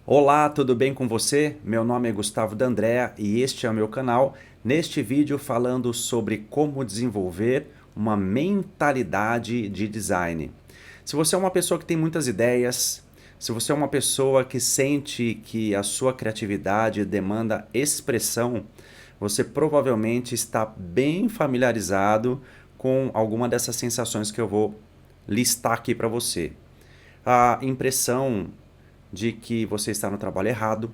Olá, tudo bem com você? Meu nome é Gustavo D'Andrea e este é o meu canal. Neste vídeo falando sobre como desenvolver uma mentalidade de design. Se você é uma pessoa que tem muitas ideias, se você é uma pessoa que sente que a sua criatividade demanda expressão, você provavelmente está bem familiarizado com alguma dessas sensações que eu vou listar aqui para você. A impressão de que você está no trabalho errado,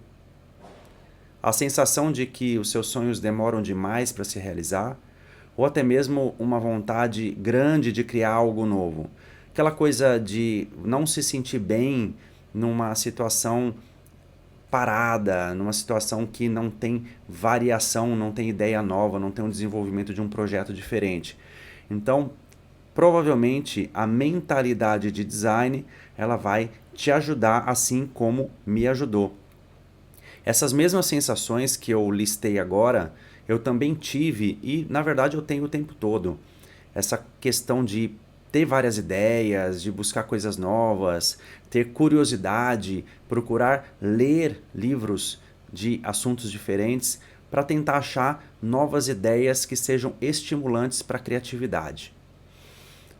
a sensação de que os seus sonhos demoram demais para se realizar, ou até mesmo uma vontade grande de criar algo novo. Aquela coisa de não se sentir bem numa situação parada, numa situação que não tem variação, não tem ideia nova, não tem um desenvolvimento de um projeto diferente. Então, provavelmente a mentalidade de design, ela vai te ajudar assim como me ajudou. Essas mesmas sensações que eu listei agora, eu também tive e na verdade eu tenho o tempo todo. Essa questão de ter várias ideias, de buscar coisas novas, ter curiosidade, procurar ler livros de assuntos diferentes para tentar achar novas ideias que sejam estimulantes para a criatividade.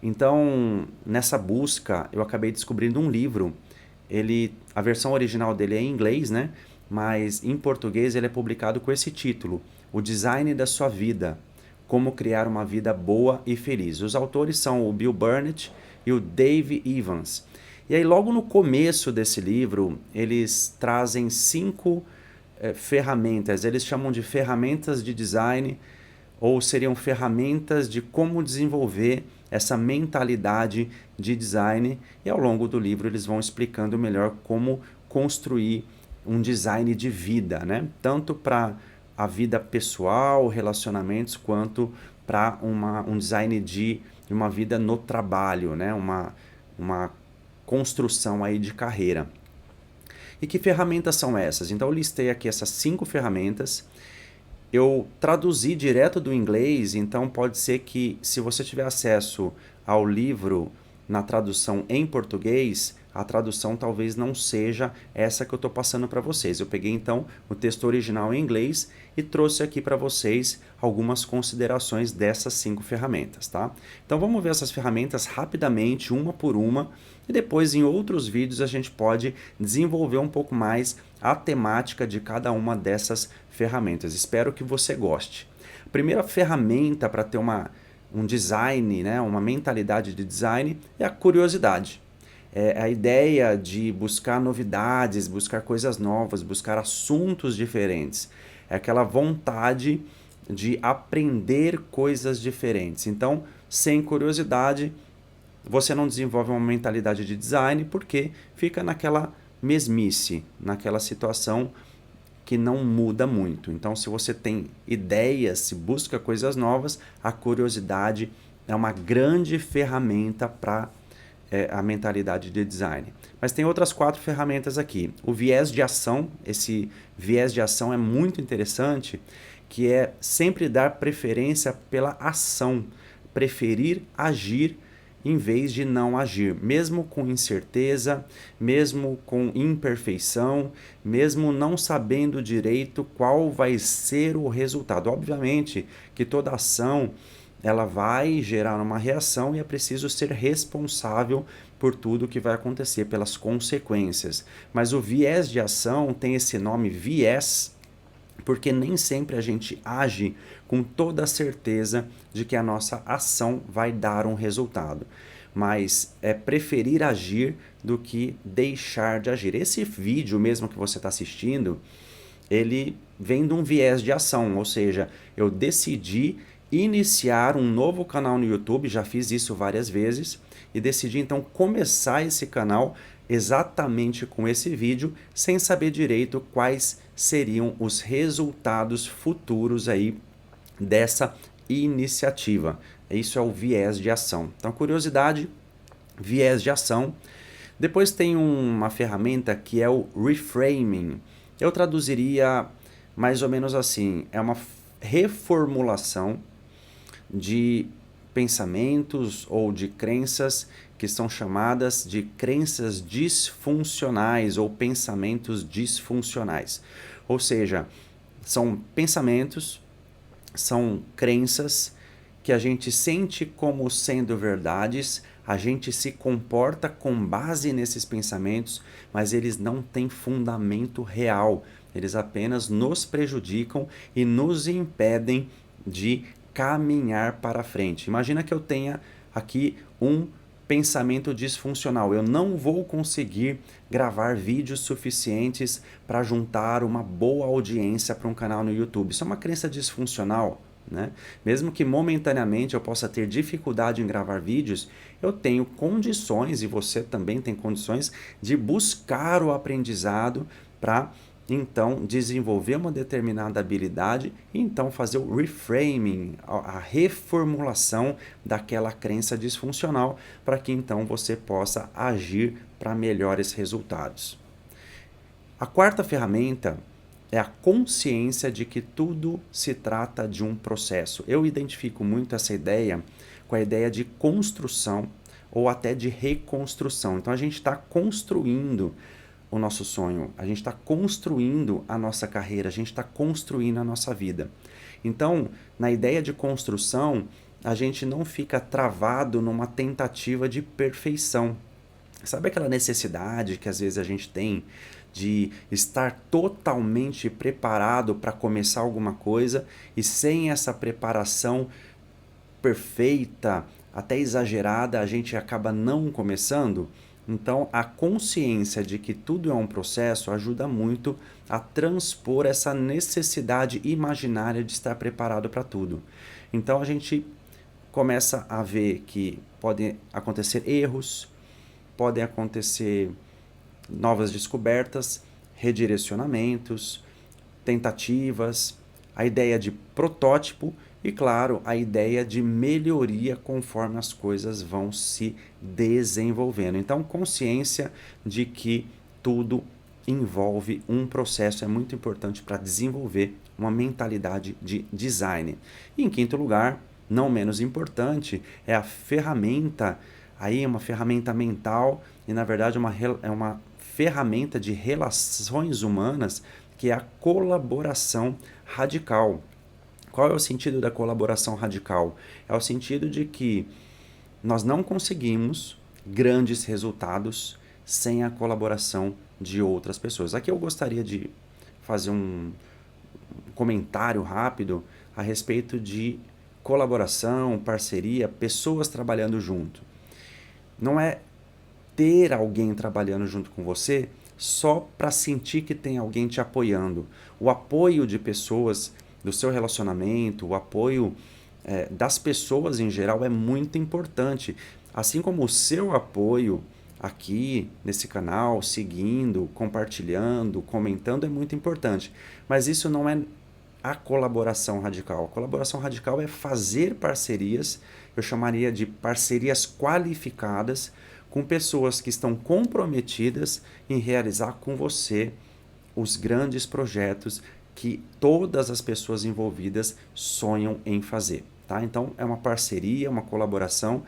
Então, nessa busca, eu acabei descobrindo um livro. A versão original dele é em inglês, né? Mas em português ele é publicado com esse título: O Design da Sua Vida. Como criar uma vida boa e feliz. Os autores são o Bill Burnett e o Dave Evans. E aí, logo no começo desse livro, eles trazem cinco ferramentas. Eles chamam de ferramentas de design, ou seriam ferramentas de como desenvolver essa mentalidade de design, e ao longo do livro eles vão explicando melhor como construir um design de vida, né? Tanto para a vida pessoal, relacionamentos, quanto para um design de uma vida no trabalho, né? Uma construção aí de carreira. E que ferramentas são essas? Então eu listei aqui essas cinco ferramentas. Eu traduzi direto do inglês, então pode ser que, se você tiver acesso ao livro na tradução em português, a tradução talvez não seja essa que eu estou passando para vocês. Eu peguei então o texto original em inglês e trouxe aqui para vocês algumas considerações dessas cinco ferramentas, tá? Então vamos ver essas ferramentas rapidamente, uma por uma, e depois em outros vídeos a gente pode desenvolver um pouco mais a temática de cada uma dessas ferramentas. Espero que você goste. A primeira ferramenta para ter um design, né, uma mentalidade de design, é a curiosidade. É a ideia de buscar novidades, buscar coisas novas, buscar assuntos diferentes. É aquela vontade de aprender coisas diferentes. Então, sem curiosidade, você não desenvolve uma mentalidade de design porque fica naquela mesmice, naquela situação que não muda muito. Então, se você tem ideias, se busca coisas novas, a curiosidade é uma grande ferramenta para a mentalidade de design. Mas tem outras quatro ferramentas aqui. O viés de ação, esse viés de ação é muito interessante, que é sempre dar preferência pela ação, preferir agir em vez de não agir, mesmo com incerteza, mesmo com imperfeição, mesmo não sabendo direito qual vai ser o resultado. Obviamente que toda ação ela vai gerar uma reação e é preciso ser responsável por tudo que vai acontecer, pelas consequências. Mas o viés de ação tem esse nome viés porque nem sempre a gente age com toda a certeza de que a nossa ação vai dar um resultado. Mas é preferir agir do que deixar de agir. Esse vídeo mesmo que você está assistindo, ele vem de um viés de ação, ou seja, eu decidi iniciar um novo canal no YouTube, já fiz isso várias vezes, e decidi então começar esse canal exatamente com esse vídeo, sem saber direito quais seriam os resultados futuros aí dessa iniciativa. Isso é o viés de ação. Então, curiosidade, viés de ação. Depois tem uma ferramenta que é o reframing. Eu traduziria mais ou menos assim: é uma reformulação de pensamentos ou de crenças que são chamadas de crenças disfuncionais ou pensamentos disfuncionais. Ou seja, são pensamentos, são crenças que a gente sente como sendo verdades, a gente se comporta com base nesses pensamentos, mas eles não têm fundamento real. Eles apenas nos prejudicam e nos impedem de caminhar para frente. Imagina que eu tenha aqui um pensamento disfuncional. Eu não vou conseguir gravar vídeos suficientes para juntar uma boa audiência para um canal no YouTube. Isso é uma crença disfuncional, né? Mesmo que momentaneamente eu possa ter dificuldade em gravar vídeos, eu tenho condições, e você também tem condições, de buscar o aprendizado para então desenvolver uma determinada habilidade e então fazer o reframing, a reformulação daquela crença disfuncional para que então você possa agir para melhores resultados. A quarta ferramenta é a consciência de que tudo se trata de um processo. Eu identifico muito essa ideia com a ideia de construção ou até de reconstrução. Então a gente está construindo o nosso sonho, a gente está construindo a nossa carreira, a gente está construindo a nossa vida. Então, na ideia de construção, a gente não fica travado numa tentativa de perfeição. Sabe aquela necessidade que às vezes a gente tem de estar totalmente preparado para começar alguma coisa e sem essa preparação perfeita, até exagerada, a gente acaba não começando? Então, a consciência de que tudo é um processo ajuda muito a transpor essa necessidade imaginária de estar preparado para tudo. Então, a gente começa a ver que podem acontecer erros, podem acontecer novas descobertas, redirecionamentos, tentativas, a ideia de protótipo e, claro, a ideia de melhoria conforme as coisas vão se desenvolvendo. Então, consciência de que tudo envolve um processo é muito importante para desenvolver uma mentalidade de design. E, em quinto lugar, não menos importante, é a ferramenta, aí uma ferramenta mental e, na verdade, é uma ferramenta de relações humanas, que é a colaboração radical. Qual é o sentido da colaboração radical? É o sentido de que nós não conseguimos grandes resultados sem a colaboração de outras pessoas. Aqui eu gostaria de fazer um comentário rápido a respeito de colaboração, parceria, pessoas trabalhando junto. Não é ter alguém trabalhando junto com você só para sentir que tem alguém te apoiando. O apoio de pessoas do seu relacionamento, o apoio das pessoas em geral é muito importante. Assim como o seu apoio aqui nesse canal, seguindo, compartilhando, comentando, é muito importante. Mas isso não é a colaboração radical. A colaboração radical é fazer parcerias, eu chamaria de parcerias qualificadas, com pessoas que estão comprometidas em realizar com você os grandes projetos que todas as pessoas envolvidas sonham em fazer, tá? Então, é uma parceria, uma colaboração,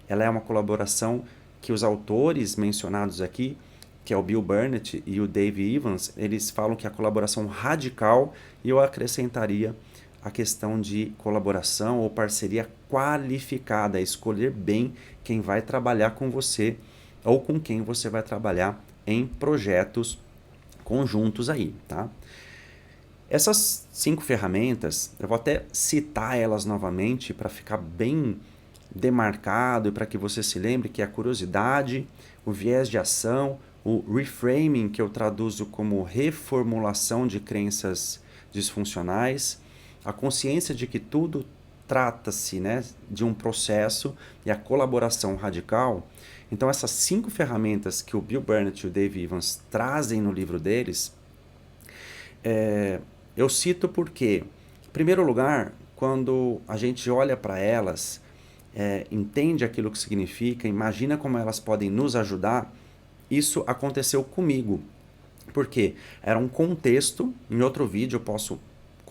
ela é uma colaboração que os autores mencionados aqui, que é o Bill Burnett e o Dave Evans, eles falam que é a colaboração radical, e eu acrescentaria a questão de colaboração ou parceria qualificada, escolher bem quem vai trabalhar com você ou com quem você vai trabalhar em projetos conjuntos aí, tá? Essas 5 ferramentas, eu vou até citar elas novamente para ficar bem demarcado e para que você se lembre, que é a curiosidade, o viés de ação, o reframing, que eu traduzo como reformulação de crenças disfuncionais, a consciência de que tudo trata-se, né, de um processo, e a colaboração radical. Então, essas 5 ferramentas que o Bill Burnett e o Dave Evans trazem no livro deles, eu cito porque, em primeiro lugar, quando a gente olha para elas, entende aquilo que significa, imagina como elas podem nos ajudar, isso aconteceu comigo. Porque era um contexto, em outro vídeo eu posso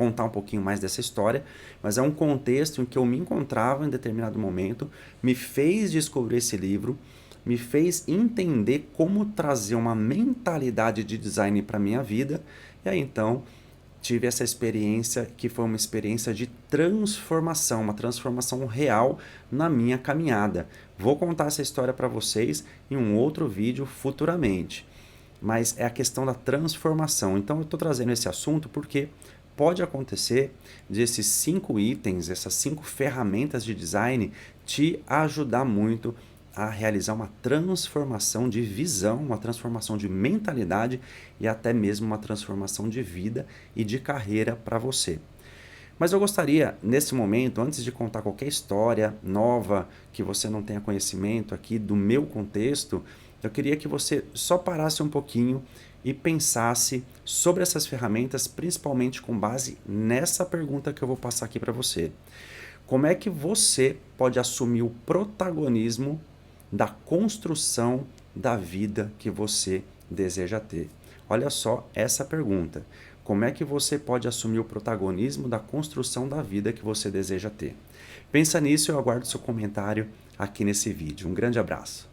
contar um pouquinho mais dessa história, mas é um contexto em que eu me encontrava em determinado momento, me fez descobrir esse livro, me fez entender como trazer uma mentalidade de design para a minha vida, e aí então tive essa experiência que foi uma experiência de transformação, uma transformação real na minha caminhada. Vou contar essa história para vocês em um outro vídeo futuramente, mas é a questão da transformação. Então eu estou trazendo esse assunto porque pode acontecer desses 5 itens, essas 5 ferramentas de design te ajudar muito a realizar uma transformação de visão, uma transformação de mentalidade e até mesmo uma transformação de vida e de carreira para você. Mas eu gostaria, nesse momento, antes de contar qualquer história nova que você não tenha conhecimento aqui do meu contexto, eu queria que você só parasse um pouquinho e pensasse sobre essas ferramentas, principalmente com base nessa pergunta que eu vou passar aqui para você. Como é que você pode assumir o protagonismo da construção da vida que você deseja ter? Olha só essa pergunta. Como é que você pode assumir o protagonismo da construção da vida que você deseja ter? Pensa nisso e eu aguardo seu comentário aqui nesse vídeo. Um grande abraço.